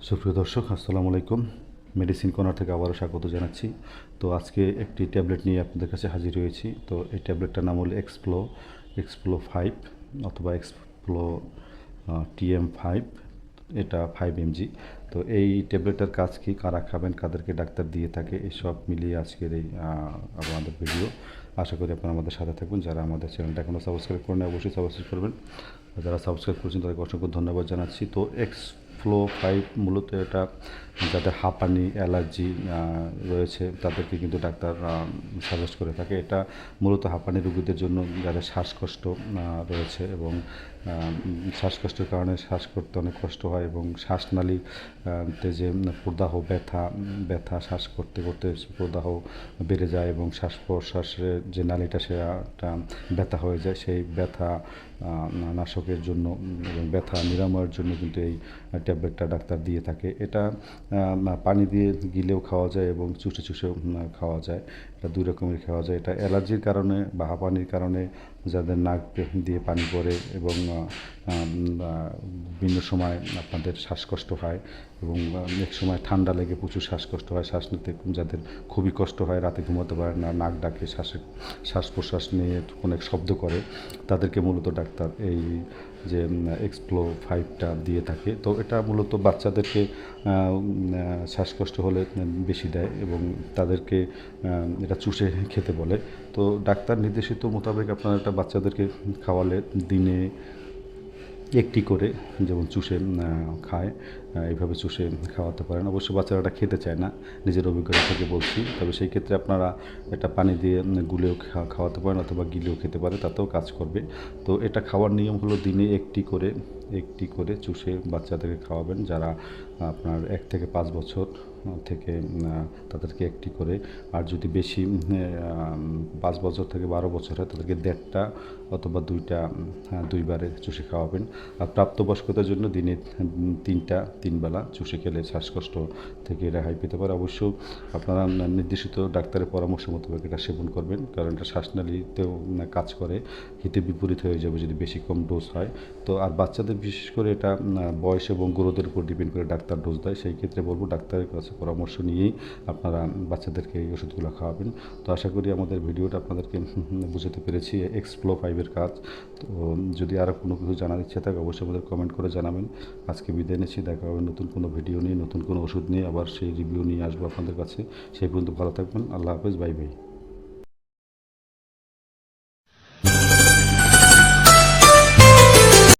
সুপ্রিয় দর্শক, আসসালামু আলাইকুম। মেডিসিন কর্নার থেকে আবারও স্বাগত জানাচ্ছি। তো আজকে একটি ট্যাবলেট নিয়ে আপনাদের কাছে হাজির হয়েছি। তো এই ট্যাবলেটটার নাম হলো এক্সপ্লো 5 অথবা এক্সপ্লো TM5। এটা 5 mg। তো এই ট্যাবলেটটার কাজ কি, কারা খাবেন, কাদেরকে ডাক্তার দিয়ে থাকে, এসব মিলিয়ে আজকের এই আমাদের ভিডিও। আশা করি আপনারা আমাদের সাথে থাকবেন। যারা আমাদের চ্যানেলটা এখনও সাবস্ক্রাইব করেন অবশ্যই সাবস্ক্রাইব করবেন। যারা সাবস্ক্রাইব করেছেন তাদেরকে অসংখ্য ধন্যবাদ জানাচ্ছি। তো এক্সপ্লো 5 মূলত এটা যাদের হাঁপানি অ্যালার্জি রয়েছে তাদেরকে কিন্তু ডাক্তার সাজেস্ট করে থাকে। এটা মূলত হাঁপানি রোগীদের জন্য, যাদের শ্বাসকষ্ট রয়েছে এবং শ্বাসকষ্টের কারণে শ্বাস করতে অনেক কষ্ট হয় এবং শ্বাসনালীতে যে প্রদাহ ব্যথা শ্বাস করতে করতে প্রদাহ বেড়ে যায় এবং শ্বাস প্রশ্বাসের যে নালীটা সেটা ব্যথা হয়ে যায়। সেই ব্যথা নাশকের জন্য এবং ব্যথা নিরাময়ের জন্য কিন্তু এই ট্যাবলেটটা ডাক্তার দিয়ে থাকে। এটা পানি দিয়ে গিলেও খাওয়া যায় এবং চুষে চুষেও খাওয়া যায়। এটা দুই রকমের খাওয়া যায়। এটা অ্যালার্জির কারণে বা হাঁপানির কারণে যাদের নাক দিয়ে পানি পড়ে এবং বিভিন্ন সময় আপনাদের শ্বাসকষ্ট হয় এবং অনেক সময় ঠান্ডা লেগে প্রচুর শ্বাসকষ্ট হয়, শ্বাস নিতে যাদের খুবই কষ্ট হয়, রাতে ঘুমাতে পারে না, নাক ডাকে, শ্বাস প্রশ্বাস নিয়ে অনেক শব্দ করে, তাদেরকে মূলত ডাক্তার এই যে এক্সপ্লো 5টা দিয়ে থাকে। তো এটা মূলত বাচ্চাদেরকে শ্বাসকষ্ট হলে বেশি দেয় এবং তাদেরকে এটা চুষে খেতে বলে। তো ডাক্তার নির্দেশিত মোতাবেক আপনারা এটা বাচ্চাদেরকে খাওয়ালে দিনে একটি করে, যেমন চুষে খায়, এইভাবে চুষে খাওয়াতে পারেন। অবশ্য বাচ্চারা এটা খেতে চায় না, নিজের অভিজ্ঞতা থেকে বলছি। তবে সেই ক্ষেত্রে আপনারা এটা পানি দিয়ে গুলেও খাওয়াতে পারেন অথবা গিলেও খেতে পারে, তাতেও কাজ করবে। তো এটা খাওয়ার নিয়ম হলো দিনে একটি করে চুষে বাচ্চাদেরকে খাওয়াবেন। যারা আপনার 1 থেকে 5 বছর থেকে তাদেরকে একটি করে, আর যদি বেশি 5 বছর থেকে 12 বছর হয় তাদেরকে 1.5টা অথবা 2টা, দুইবারে চুষে খাওয়াবেন। আর প্রাপ্তবয়স্কতার জন্য দিনে 3 বেলা চুষে খেলে শ্বাসকষ্ট থেকে রেহাই পেতে পারে। অবশ্য আপনারা নির্দেশিত ডাক্তারের পরামর্শ মোতাবেক এটা সেবন করবেন, কারণ এটা শ্বাসনালীতেও কাজ করে, হিতে বিপরীত হয়ে যাবে যদি বেশি কম ডোজ হয়। তো আর বাচ্চাদের বিশেষ করে এটা বয়স এবং গ্রোথের উপর ডিপেন্ড করে ডাক্তার ডোজ দেয়। সেই ক্ষেত্রে বলবো ডাক্তারের কাছে পরামর্শ নিয়েই আপনারা বাচ্চাদেরকে এই ওষুধগুলো খাওয়াবেন। তো আশা করি আমাদের ভিডিওটা আপনাদেরকে বুঝাতে পেরেছি এক্সপ্লো 5-এর কাজ। তো যদি আরও কোনো কিছু জানার ইচ্ছা থাকে অবশ্যই আমাদের কমেন্ট করে জানাবেন। আজকে বিদায় নিচ্ছি, দেখা হবে নতুন কোনো ভিডিও নিয়ে, নতুন কোনো ওষুধ নিয়ে, আবার সেই রিভিউ নিয়ে আসবো আপনাদের কাছে। সেই পর্যন্ত ভালো থাকবেন। আল্লাহ হাফেজ, বাই বাই।